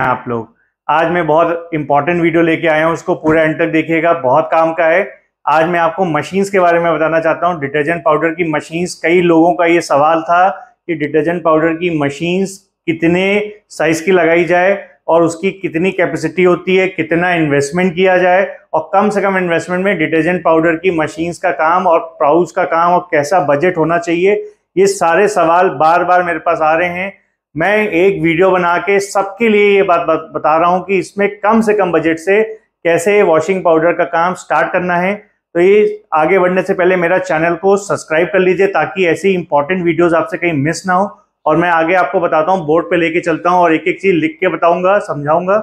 आप लोग, आज मैं बहुत इंपॉर्टेंट वीडियो लेके आया हूँ, उसको पूरा एंड तक देखिएगा, बहुत काम का है। आज मैं आपको मशीन्स के बारे में बताना चाहता हूँ, डिटर्जेंट पाउडर की मशीन्स। कई लोगों का ये सवाल था कि डिटर्जेंट पाउडर की मशीन्स कितने साइज की लगाई जाए और उसकी कितनी कैपेसिटी होती है, कितना इन्वेस्टमेंट किया जाए और कम से कम इन्वेस्टमेंट में डिटर्जेंट पाउडर की मशीन्स का काम और पाउच का काम और कैसा बजट होना चाहिए। ये सारे सवाल बार बार मेरे पास आ रहे हैं। मैं एक वीडियो बना के सबके लिए ये बात बता रहा हूं कि इसमें कम से कम बजट से कैसे वॉशिंग पाउडर का काम स्टार्ट करना है। तो ये आगे बढ़ने से पहले मेरा चैनल को सब्सक्राइब कर लीजिए ताकि ऐसी इंपॉर्टेंट वीडियोस आपसे कहीं मिस ना हो। और मैं आगे आपको बताता हूँ, बोर्ड पे लेके चलता हूँ और एक एक चीज लिख के बताऊंगा, समझाऊंगा।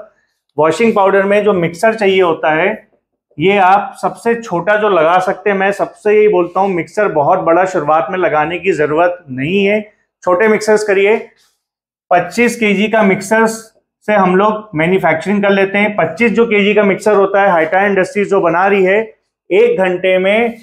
वॉशिंग पाउडर में जो मिक्सर चाहिए होता है, ये आप सबसे छोटा जो लगा सकते हैं। मैं सबसे यही बोलता हूँ, मिक्सर बहुत बड़ा शुरुआत में लगाने की जरूरत नहीं है। छोटे मिक्सर्स करिए। 25 केजी का मिक्सर से हम लोग मैन्युफैक्चरिंग कर लेते हैं। 25 जो केजी का मिक्सर होता है, हाइटा इंडस्ट्रीज जो बना रही है, 1 घंटे में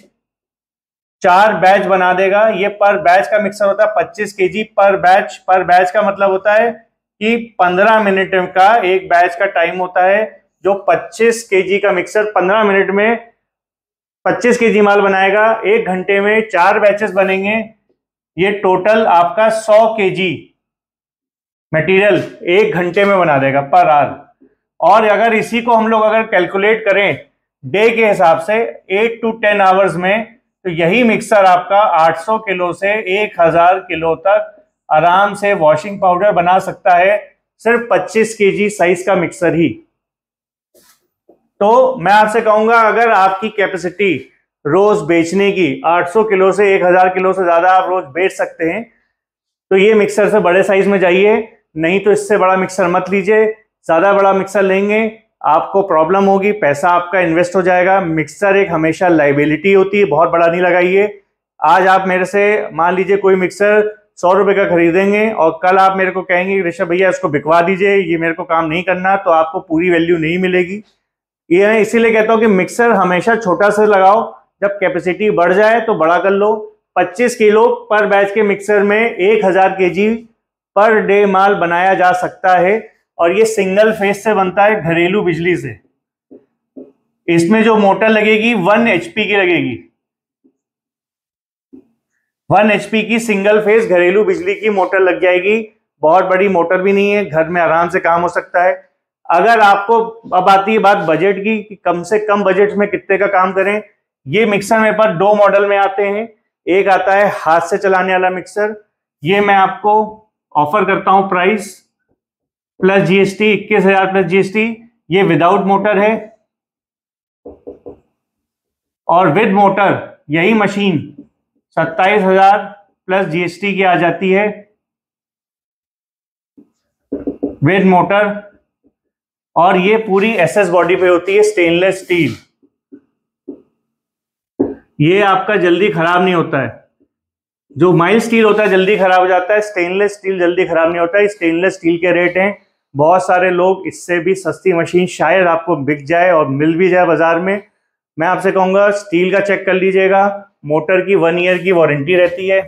4 बैच बना देगा। ये पर बैच का मिक्सर होता है, 25 केजी पर बैच। पर बैच का मतलब होता है कि 15 मिनट का एक बैच का टाइम होता है। जो 25 केजी का मिक्सर 15 मिनट में 25 केजी माल बनाएगा, 1 घंटे में 4 बैचेस बनेंगे। ये टोटल आपका 100 केजी मटेरियल 1 घंटे में बना देगा पर आवर। और अगर इसी को हम लोग अगर कैलकुलेट करें डे के हिसाब से 8 to 10 आवर्स में, तो यही मिक्सर आपका 800 किलो से 1000 किलो तक आराम से वॉशिंग पाउडर बना सकता है, सिर्फ 25 केजी साइज का मिक्सर ही। तो मैं आपसे कहूंगा, अगर आपकी कैपेसिटी रोज बेचने की 800 किलो से 1000 किलो से ज्यादा आप रोज बेच सकते हैं, तो ये मिक्सर से बड़े साइज में जाइए। नहीं तो इससे बड़ा मिक्सर मत लीजिए। ज्यादा बड़ा मिक्सर लेंगे आपको प्रॉब्लम होगी, पैसा आपका इन्वेस्ट हो जाएगा। मिक्सर एक हमेशा लाइबिलिटी होती है, बहुत बड़ा नहीं लगाइए। आज आप मेरे से मान लीजिए कोई मिक्सर 100 रुपए का खरीदेंगे और कल आप मेरे को कहेंगे ऋषभ भैया इसको बिकवा दीजिए, ये मेरे को काम नहीं करना, तो आपको पूरी वैल्यू नहीं मिलेगी। ये मैं इसीलिए कहता हूँ कि मिक्सर हमेशा छोटा सा लगाओ, जब कैपेसिटी बढ़ जाए तो बड़ा कर लो। 25 किलो पर बैच के मिक्सर में 1000 केजी पर डे माल बनाया जा सकता है। और ये सिंगल फेज से बनता है, घरेलू बिजली से। इसमें जो मोटर लगेगी 1 HP की लगेगी। 1 HP की सिंगल फेज घरेलू बिजली की मोटर लग जाएगी। बहुत बड़ी मोटर भी नहीं है, घर में आराम से काम हो सकता है। अगर आपको अब आती है बात बजट की कि कम से कम बजट में कितने का काम करें। ये मिक्सर मेरे पास 2 मॉडल में आते हैं। एक आता है हाथ से चलाने वाला मिक्सर, ये मैं आपको ऑफर करता हूं price plus GST 21,000 plus GST. ये विदाउट मोटर है। और विद मोटर यही मशीन 27,000 प्लस जीएसटी की आ जाती है विद मोटर। और ये पूरी एसएस बॉडी पे होती है, स्टेनलेस स्टील। ये आपका जल्दी खराब नहीं होता है। जो माइल्ड स्टील होता है जल्दी खराब हो जाता है, स्टेनलेस स्टील जल्दी खराब नहीं होता है। स्टेनलेस स्टील के रेट हैं बहुत सारे लोग, इससे भी सस्ती मशीन शायद आपको बिक जाए और मिल भी जाए बाजार में। मैं आपसे कहूंगा स्टील का चेक कर लीजिएगा। मोटर की 1 ईयर की वारंटी रहती है।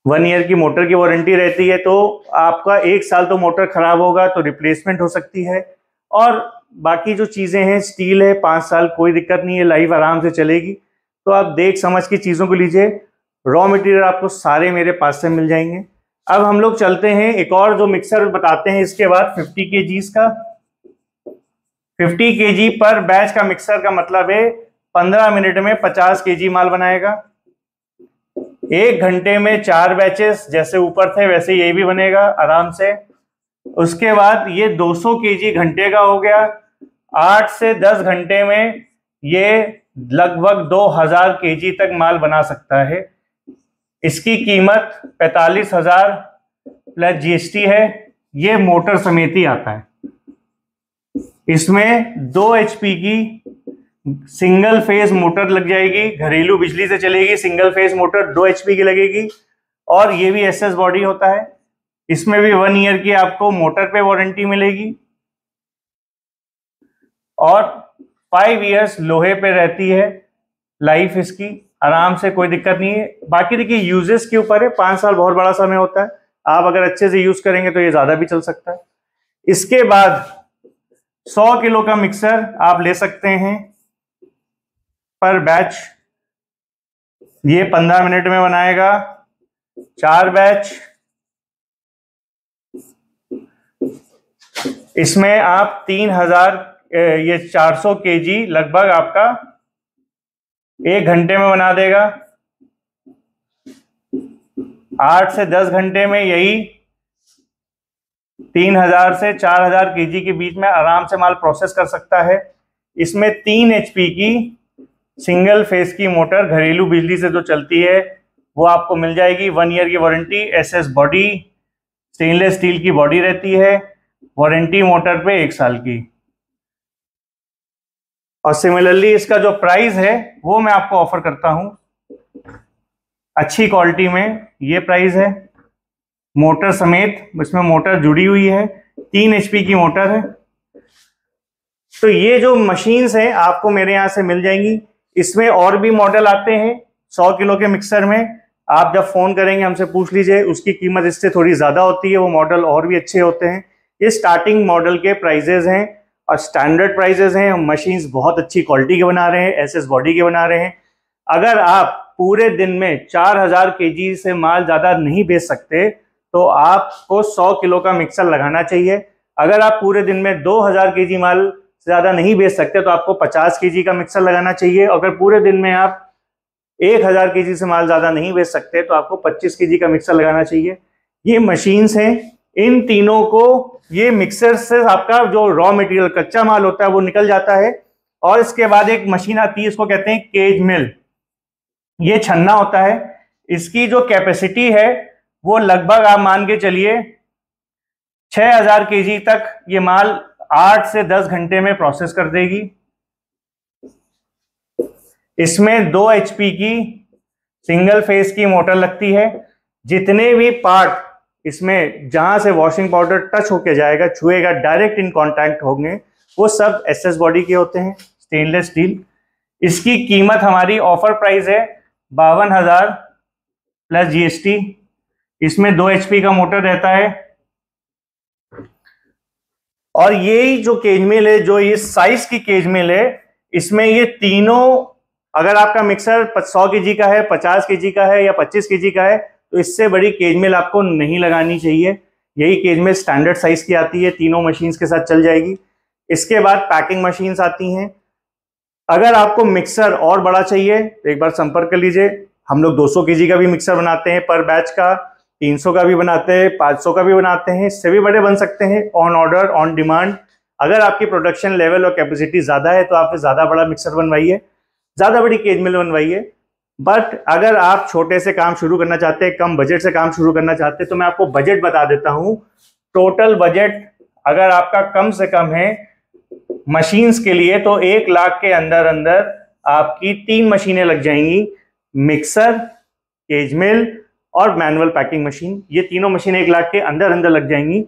1 ईयर की मोटर की वारंटी रहती है, तो आपका 1 साल तो मोटर खराब होगा तो रिप्लेसमेंट हो सकती है। और बाकी जो चीजें हैं, स्टील है, 5 साल कोई दिक्कत नहीं है, लाइफ आराम से चलेगी। तो आप देख समझ की चीजों को लीजिए। रॉ मटेरियल आपको सारे मेरे पास से मिल जाएंगे। अब हम लोग चलते हैं, एक और जो मिक्सर बताते हैं इसके बाद 50 केजीज का। 50 केजी पर बैच का मिक्सर का मतलब है 15 मिनट में 50 केजी माल बनाएगा। 1 घंटे में 4 बैचेस, जैसे ऊपर थे वैसे ये भी बनेगा आराम से। उसके बाद ये 200 केजी घंटे का हो गया। 8 से 10 घंटे में ये लगभग 2000 केजी तक माल बना सकता है। इसकी कीमत 45,000 प्लस जीएसटी है। ये मोटर समेत ही आता है। इसमें 2 HP की सिंगल फेज मोटर लग जाएगी, घरेलू बिजली से चलेगी। सिंगल फेज मोटर 2 HP की लगेगी। और ये भी एसएस बॉडी होता है। इसमें भी 1 ईयर की आपको मोटर पे वारंटी मिलेगी और 5 इयर्स लोहे पे रहती है लाइफ इसकी, आराम से, कोई दिक्कत नहीं है। बाकी देखिए यूजेस के ऊपर है, 5 साल बहुत बड़ा समय होता है। आप अगर अच्छे से यूज करेंगे तो ये ज्यादा भी चल सकता है। इसके बाद 100 किलो का मिक्सर आप ले सकते हैं पर बैच। ये 15 मिनट में बनाएगा 4 बैच। इसमें आप 3000 ये 400 केजी लगभग आपका 1 घंटे में बना देगा। 8 से 10 घंटे में यही 3000 से 4000 केजी के बीच में आराम से माल प्रोसेस कर सकता है। इसमें 3 HP की सिंगल फेस की मोटर घरेलू बिजली से जो चलती है वो आपको मिल जाएगी। 1 ईयर की warranty, SS body, stainless steel की बॉडी रहती है, वारंटी मोटर पे 1 साल की। और सिमिलरली इसका जो प्राइस है वो मैं आपको ऑफर करता हूं अच्छी क्वालिटी में। ये प्राइस है मोटर समेत, इसमें मोटर जुड़ी हुई है, 3 HP की मोटर है। तो ये जो मशीन्स हैं आपको मेरे यहाँ से मिल जाएंगी। इसमें और भी मॉडल आते हैं 100 किलो के मिक्सर में। आप जब फोन करेंगे हमसे पूछ लीजिए, उसकी कीमत इससे थोड़ी ज्यादा होती है, वो मॉडल और भी अच्छे होते हैं। ये स्टार्टिंग मॉडल के प्राइजेज हैं और स्टैंडर्ड प्राइजेज हैं। मशीन्स बहुत अच्छी क्वालिटी के बना रहे हैं, SS बॉडी के बना रहे हैं। अगर आप पूरे दिन में 4000 केजी से माल ज्यादा नहीं बेच सकते तो आपको 100 किलो का मिक्सर लगाना चाहिए। अगर आप पूरे दिन में 2000 केजी माल से ज्यादा नहीं बेच सकते तो आपको 50 केजी का मिक्सर लगाना चाहिए। अगर पूरे दिन में आप 1000 केजी से माल ज्यादा नहीं बेच सकते तो आपको 25 केजी का मिक्सर लगाना चाहिए। ये मशीन्स हैं, इन तीनों को ये मिक्सर से आपका जो रॉ मटेरियल कच्चा माल होता है वो निकल जाता है। और इसके बाद एक मशीन आती है, इसको कहते हैं केज मिल। ये छन्ना होता है, इसकी जो कैपेसिटी है वो लगभग आप मान के चलिए 6000 केजी तक ये माल 8 से 10 घंटे में प्रोसेस कर देगी। इसमें 2 HP की सिंगल फेस की मोटर लगती है। जितने भी पार्ट इसमें जहां से वॉशिंग पाउडर टच होके जाएगा, छुएगा, डायरेक्ट इन कांटेक्ट होंगे, वो सब SS बॉडी के होते हैं, स्टेनलेस स्टील। इसकी कीमत हमारी ऑफर प्राइस है 52,000 प्लस GST। इसमें 2 HP का मोटर रहता है। और ये जो केज मिल है, जो ये साइज की केज मिल है, इसमें ये तीनों, अगर आपका मिक्सर 100 केजी का है, 50 केजी का है या 25 केजी का है तो इससे बड़ी केज मिल आपको नहीं लगानी चाहिए। यही केज मिल स्टैंडर्ड साइज की आती है, तीनों मशीन्स के साथ चल जाएगी। इसके बाद पैकिंग मशीन्स आती हैं। अगर आपको मिक्सर और बड़ा चाहिए तो एक बार संपर्क कर लीजिए। हम लोग 200 केजी का भी मिक्सर बनाते हैं पर बैच का, 300 का भी बनाते हैं, 500 का भी बनाते हैं, इससे भी बड़े बन सकते हैं ऑन ऑर्डर, ऑन डिमांड। अगर आपकी प्रोडक्शन लेवल और कैपेसिटी ज्यादा है तो आप ज्यादा बड़ा मिक्सर बनवाइए, ज्यादा बड़ी केज मिल बनवाइए। बट अगर आप छोटे से काम शुरू करना चाहते हैं, कम बजट से काम शुरू करना चाहते हैं, तो मैं आपको बजट बता देता हूं। टोटल बजट अगर आपका कम से कम है मशीन्स के लिए तो 1 लाख के अंदर अंदर आपकी 3 मशीनें लग जाएंगी, मिक्सर, केज मिल और मैनुअल पैकिंग मशीन। ये तीनों मशीनें 1 लाख के अंदर अंदर लग जाएंगी।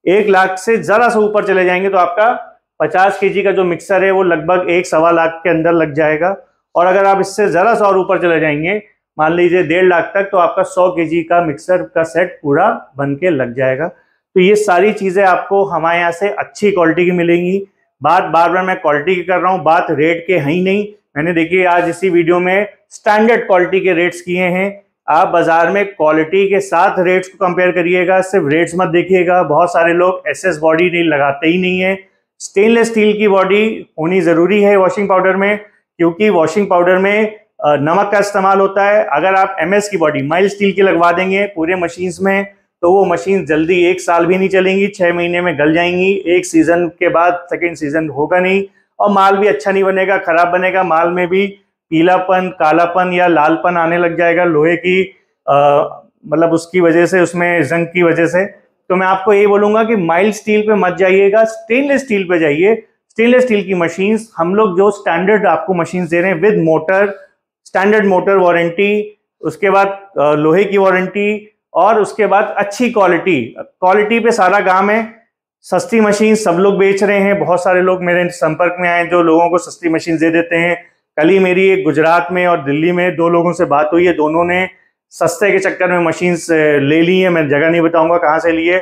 1 लाख से जरा सा ऊपर चले जाएंगे तो आपका 50 केजी का जो मिक्सर है वो लगभग 1.25 लाख के अंदर लग जाएगा। और अगर आप इससे जरा सा और ऊपर चले जाएंगे, मान लीजिए 1.5 लाख तक, तो आपका 100 केजी का मिक्सर का सेट पूरा बन के लग जाएगा। तो ये सारी चीजें आपको हमारे यहाँ से अच्छी क्वालिटी की मिलेंगी। बात बार बार मैं क्वालिटी की कर रहा हूँ, बात रेट के है ही नहीं। मैंने देखिए आज इसी वीडियो में स्टैंडर्ड क्वालिटी के रेट्स किए हैं। आप बाजार में क्वालिटी के साथ रेट्स को कंपेयर करिएगा, सिर्फ रेट्स मत देखिएगा। बहुत सारे लोग SS बॉडी नहीं लगाते ही नहीं है। स्टेनलेस स्टील की बॉडी होनी जरूरी है वॉशिंग पाउडर में, क्योंकि वॉशिंग पाउडर में नमक का इस्तेमाल होता है। अगर आप MS की बॉडी माइल्ड स्टील की लगवा देंगे पूरे मशीन्स में तो वो मशीन जल्दी 1 साल भी नहीं चलेंगी, 6 महीने में गल जाएंगी। 1 सीजन के बाद सेकेंड सीजन होगा नहीं और माल भी अच्छा नहीं बनेगा, खराब बनेगा। माल में भी पीलापन, कालापन या लालपन आने लग जाएगा लोहे की मतलब उसकी वजह से, उसमें जंग की वजह से। तो मैं आपको ये बोलूंगा कि माइल्ड स्टील पे मत जाइएगा, स्टेनलेस स्टील पे जाइए। स्टेनलेस स्टील की मशीन्स, हम लोग जो स्टैंडर्ड आपको मशीन्स दे रहे हैं with motor, standard motor warranty, उसके बाद लोहे की वारंटी और उसके बाद अच्छी क्वालिटी पे सारा काम है। सस्ती मशीन सब लोग बेच रहे हैं, बहुत सारे लोग मेरे संपर्क में आए जो लोगों को सस्ती मशीन दे देते हैं। कल ही मेरी एक गुजरात में और दिल्ली में 2 लोगों से बात हुई है, दोनों ने सस्ते के चक्कर में मशीन्स ले ली हैं, मैं जगह नहीं बताऊंगा कहाँ से लिए,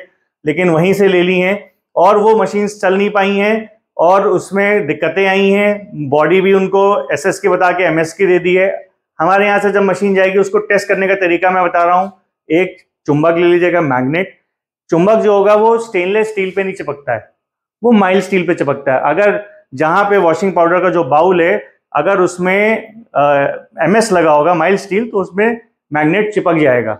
लेकिन वहीं से ले ली हैं और वो मशीन्स चल नहीं पाई हैं और उसमें दिक्कतें आई हैं। बॉडी भी उनको एसएस की बता के एमएस की दे दी है। हमारे यहाँ से जब मशीन जाएगी उसको टेस्ट करने का तरीका मैं बता रहा हूँ। एक चुंबक ले लीजिएगा, मैग्नेट। चुंबक जो होगा वो स्टेनलेस स्टील पे नहीं चिपकता है, वो माइल्ड स्टील पे चिपकता है। अगर जहाँ पे वॉशिंग पाउडर का जो बाउल है अगर उसमें एमएस लगा होगा माइल्ड स्टील तो उसमें मैग्नेट चिपक जाएगा,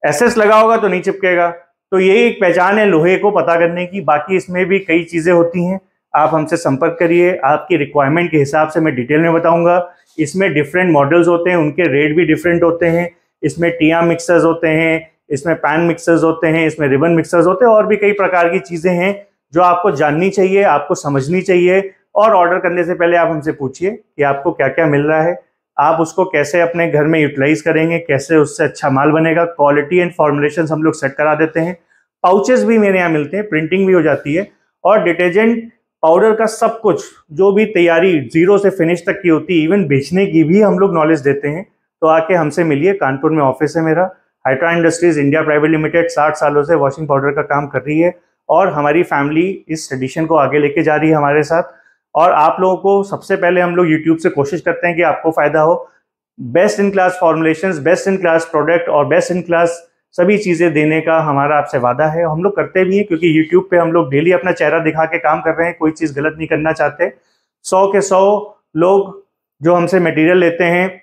एसएस लगा होगा तो नहीं चिपकेगा। तो यही एक पहचान है लोहे को पता करने की। बाकी इसमें भी कई चीजें होती हैं, आप हमसे संपर्क करिए, आपकी रिक्वायरमेंट के हिसाब से मैं डिटेल में बताऊंगा। इसमें डिफरेंट मॉडल्स होते हैं, उनके रेट भी डिफरेंट होते हैं। इसमें टिया मिक्सर्स होते हैं, इसमें पैन मिक्सर्स होते हैं, इसमें रिबन मिक्सर्स होते हैं और भी कई प्रकार की चीजें हैं जो आपको जाननी चाहिए, आपको समझनी चाहिए। और ऑर्डर करने से पहले आप हमसे पूछिए कि आपको क्या क्या मिल रहा है, आप उसको कैसे अपने घर में यूटिलाइज करेंगे, कैसे उससे अच्छा माल बनेगा। क्वालिटी एंड फॉर्मुलेशन हम लोग सेट करा देते हैं। पाउचेस भी मेरे यहाँ मिलते हैं, प्रिंटिंग भी हो जाती है और डिटर्जेंट पाउडर का सब कुछ जो भी तैयारी जीरो से फिनिश तक की होती है, इवन बेचने की भी हम लोग नॉलेज देते हैं। तो आके हमसे मिलिए, कानपुर में ऑफिस है मेरा। Hydra industries India private limited 60 सालों से वॉशिंग पाउडर का काम कर रही है और हमारी फैमिली इस ट्रेडिशन को आगे लेके जा रही है हमारे साथ। और आप लोगों को सबसे पहले हम लोग यूट्यूब से कोशिश करते हैं कि आपको फायदा हो। Best in class formulations, best in class product और बेस्ट इन क्लास सभी चीजें देने का हमारा आपसे वादा है। हम लोग करते भी हैं क्योंकि यूट्यूब पे हम लोग डेली अपना चेहरा दिखा के काम कर रहे हैं, कोई चीज गलत नहीं करना चाहते। 100 के 100 लोग जो हमसे मटेरियल लेते हैं,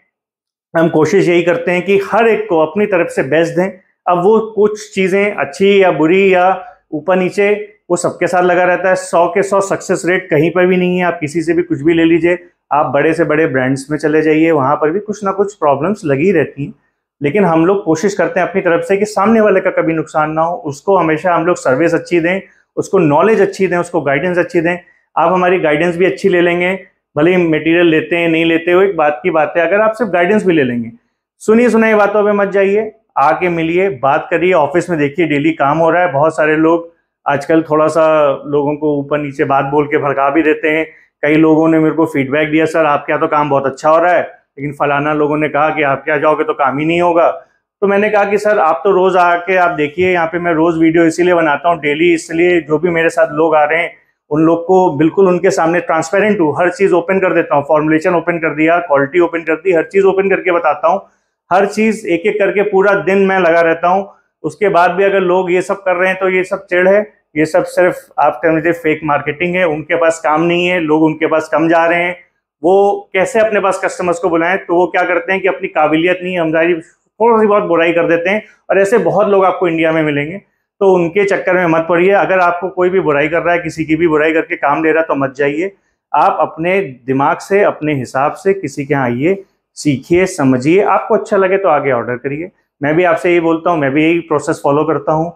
हम कोशिश यही करते हैं कि हर एक को अपनी तरफ से बेस्ट दें। अब वो कुछ चीजें अच्छी या बुरी या ऊपर नीचे वो सबके साथ लगा रहता है। 100 के 100 सक्सेस रेट कहीं पर भी नहीं है। आप किसी से भी कुछ भी ले लीजिए, आप बड़े से बड़े ब्रांड्स में चले जाइए, वहां पर भी कुछ ना कुछ प्रॉब्लम्स लगी रहती हैं। लेकिन हम लोग कोशिश करते हैं अपनी तरफ से कि सामने वाले का कभी नुकसान ना हो, उसको हमेशा हम लोग सर्विस अच्छी दें, उसको नॉलेज अच्छी दें, उसको गाइडेंस अच्छी दें। आप हमारी गाइडेंस भी अच्छी ले लेंगे, भले ही मटेरियल लेते हैं नहीं लेते हो, एक बात की बात है, अगर आप सिर्फ गाइडेंस भी ले लेंगे, सुनी सुनाई बातों पे मत जाइए, आके मिलिए, बात करिए। ऑफिस में देखिए डेली काम हो रहा है। बहुत सारे लोग आजकल थोड़ा सा लोगों को ऊपर नीचे बात बोल के भड़का भी देते हैं। कई लोगों ने मेरे को फीडबैक दिया, सर आपके यहाँ तो काम बहुत अच्छा हो रहा है, लेकिन फलाना लोगों ने कहा कि आप क्या जाओगे तो काम ही नहीं होगा। तो मैंने कहा कि सर आप तो रोज आके आप देखिए, यहाँ पे मैं रोज वीडियो इसीलिए बनाता हूँ डेली, इसलिए जो भी मेरे साथ लोग आ रहे हैं उन लोग को बिल्कुल उनके सामने ट्रांसपेरेंट हूँ, हर चीज ओपन कर देता हूँ, फॉर्मुलेशन ओपन कर दिया, क्वालिटी ओपन कर दी, हर चीज ओपन करके बताता हूँ। हर चीज एक एक करके पूरा दिन मैं लगा रहता हूँ। उसके बाद भी अगर लोग ये सब कर रहे हैं तो ये सब चिढ़ है, ये सब सिर्फ आप कह लीजिए फेक मार्केटिंग है। उनके पास काम नहीं है, लोग उनके पास कम जा रहे हैं, वो कैसे अपने पास कस्टमर्स को बुलाएं। तो वो क्या करते हैं कि अपनी काबिलियत नहीं, हमारी थोड़ी सी बहुत बुराई कर देते हैं। और ऐसे बहुत लोग आपको इंडिया में मिलेंगे, तो उनके चक्कर में मत पड़िए। अगर आपको कोई भी बुराई कर रहा है, किसी की भी बुराई करके काम ले रहा है तो मत जाइए। आप अपने दिमाग से, अपने हिसाब से किसी के यहाँ आइए, सीखिए, समझिए, आपको अच्छा लगे तो आगे ऑर्डर करिए। मैं भी आपसे यही बोलता हूँ, मैं भी यही प्रोसेस फॉलो करता हूँ।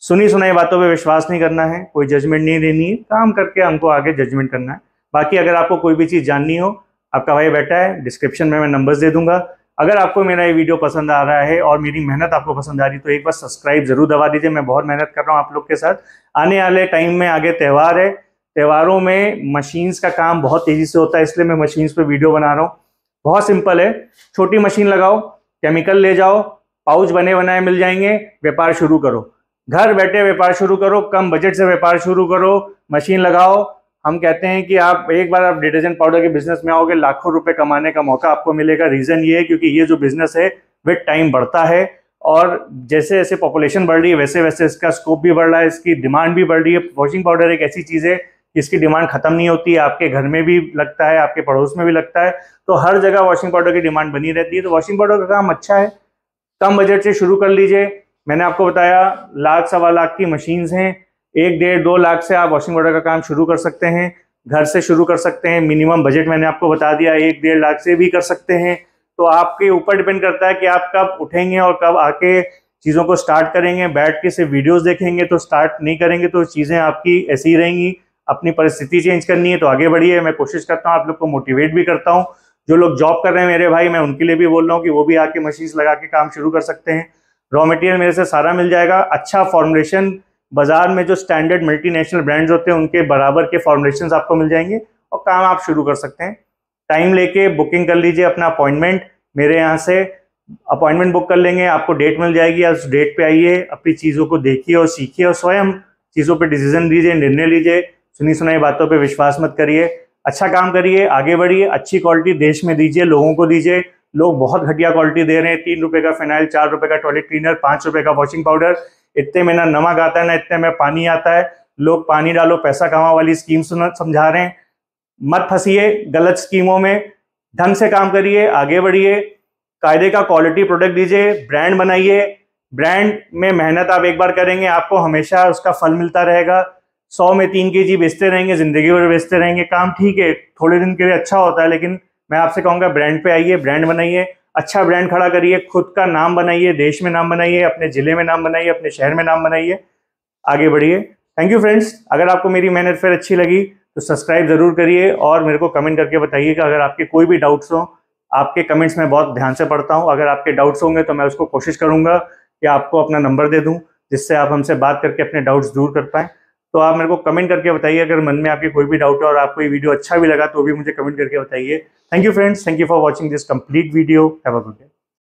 सुनी सुनाई बातों पे विश्वास नहीं करना है, कोई जजमेंट नहीं देनी है, काम करके हमको आगे जजमेंट करना है। बाकी अगर आपको कोई भी चीज़ जाननी हो, आपका भाई बैठा है, डिस्क्रिप्शन में मैं नंबर्स दे दूंगा। अगर आपको मेरा ये वीडियो पसंद आ रहा है और मेरी मेहनत आपको पसंद आ रही है तो एक बार सब्सक्राइब जरूर दबा दीजिए। मैं बहुत मेहनत कर रहा हूँ आप लोग के साथ। आने वाले टाइम में आगे त्यौहार है, त्योहारों में मशीन्स का काम बहुत तेजी से होता है, इसलिए मैं मशीन्स पे वीडियो बना रहा हूँ। बहुत सिंपल है, छोटी मशीन लगाओ, केमिकल ले जाओ, पाउच बने बनाए मिल जाएंगे, व्यापार शुरू करो, घर बैठे व्यापार शुरू करो, कम बजट से व्यापार शुरू करो, मशीन लगाओ। हम कहते हैं कि आप एक बार आप डिटर्जेंट पाउडर के बिजनेस में आओगे, लाखों रुपए कमाने का मौका आपको मिलेगा। रीजन ये है क्योंकि ये जो बिजनेस है विद टाइम बढ़ता है और जैसे जैसे पॉपुलेशन बढ़ रही है वैसे वैसे इसका स्कोप भी बढ़ रहा है, इसकी डिमांड भी बढ़ रही है। वॉशिंग पाउडर एक ऐसी चीज है जिसकी डिमांड खत्म नहीं होती है, आपके घर में भी लगता है, आपके पड़ोस में भी लगता है, तो हर जगह वॉशिंग पाउडर की डिमांड बनी रहती है। तो वॉशिंग पाउडर का काम अच्छा है, कम बजट से शुरू कर लीजिए। मैंने आपको बताया लाख सवा लाख की मशीन्स हैं, 1-1.5-2 लाख से आप वॉशिंग पाउडर का काम शुरू कर सकते हैं, घर से शुरू कर सकते हैं। मिनिमम बजट मैंने आपको बता दिया, 1-1.5 लाख से भी कर सकते हैं। तो आपके ऊपर डिपेंड करता है कि आप कब उठेंगे और कब आके चीज़ों को स्टार्ट करेंगे। बैठ के सिर्फ वीडियोस देखेंगे तो स्टार्ट नहीं करेंगे तो चीज़ें आपकी ऐसी ही रहेंगी। अपनी परिस्थिति चेंज करनी है तो आगे बढ़िए। मैं कोशिश करता हूँ आप लोग को मोटिवेट भी करता हूँ। जो लोग जॉब कर रहे हैं मेरे भाई, मैं उनके लिए भी बोल रहा हूँ कि वो भी आके मशीन्स लगा के काम शुरू कर सकते हैं। रॉ मटेरियल मेरे से सारा मिल जाएगा, अच्छा फॉर्मुलेशन, बाजार में जो स्टैंडर्ड मल्टीनेशनल ब्रांड्स होते हैं उनके बराबर के फॉर्मुलेशंस आपको मिल जाएंगे और काम आप शुरू कर सकते हैं। टाइम लेके बुकिंग कर लीजिए अपना अपॉइंटमेंट मेरे यहाँ से। अपॉइंटमेंट बुक कर लेंगे, आपको डेट मिल जाएगी, आप उस डेट पे आइए, अपनी चीज़ों को देखिए और सीखिए और स्वयं चीज़ों पे डिसीजन लीजिए, निर्णय लीजिए। सुनी सुनाई बातों पे विश्वास मत करिए, अच्छा काम करिए, आगे बढ़िए, अच्छी क्वालिटी देश में दीजिए, लोगों को दीजिए। लोग बहुत घटिया क्वालिटी दे रहे हैं, 3 रुपए का फिनाइल, 4 रुपए का टॉयलेट क्लीनर, 5 रुपए का वॉशिंग पाउडर, इतने में ना नमक आता है ना इतने में पानी आता है। लोग पानी डालो पैसा कमाओ वाली स्कीम समझा रहे हैं। मत फंसिए गलत स्कीमों में, ढंग से काम करिए, आगे बढ़िए, कायदे का क्वालिटी प्रोडक्ट दीजिए, ब्रांड बनाइए। ब्रांड में मेहनत आप एक बार करेंगे, आपको हमेशा उसका फल मिलता रहेगा। 100 में 3 kg बेचते रहेंगे, जिंदगी भर बेचते रहेंगे, काम ठीक है थोड़े दिन के लिए अच्छा होता है, लेकिन मैं आपसे कहूँगा ब्रांड पे आइए, ब्रांड बनाइए, अच्छा ब्रांड खड़ा करिए, खुद का नाम बनाइए, देश में नाम बनाइए, अपने जिले में नाम बनाइए, अपने शहर में नाम बनाइए, आगे बढ़िए। Thank you friends. अगर आपको मेरी मेहनत फिर अच्छी लगी तो सब्सक्राइब जरूर करिए और मेरे को कमेंट करके बताइए कि अगर आपके कोई भी डाउट्स हो। आपके कमेंट्स मैं बहुत ध्यान से पढ़ता हूँ, अगर आपके डाउट्स होंगे तो मैं उसको कोशिश करूंगा कि आपको अपना नंबर दे दूं, जिससे आप हमसे बात करके अपने डाउट्स दूर कर पाएं। तो आप मेरे को कमेंट करके बताइए अगर मन में आपके कोई भी डाउट है और आपको ये वीडियो अच्छा भी लगा तो भी मुझे कमेंट करके बताइए। Thank you friends, thank you for watching this complete video. Have a good day.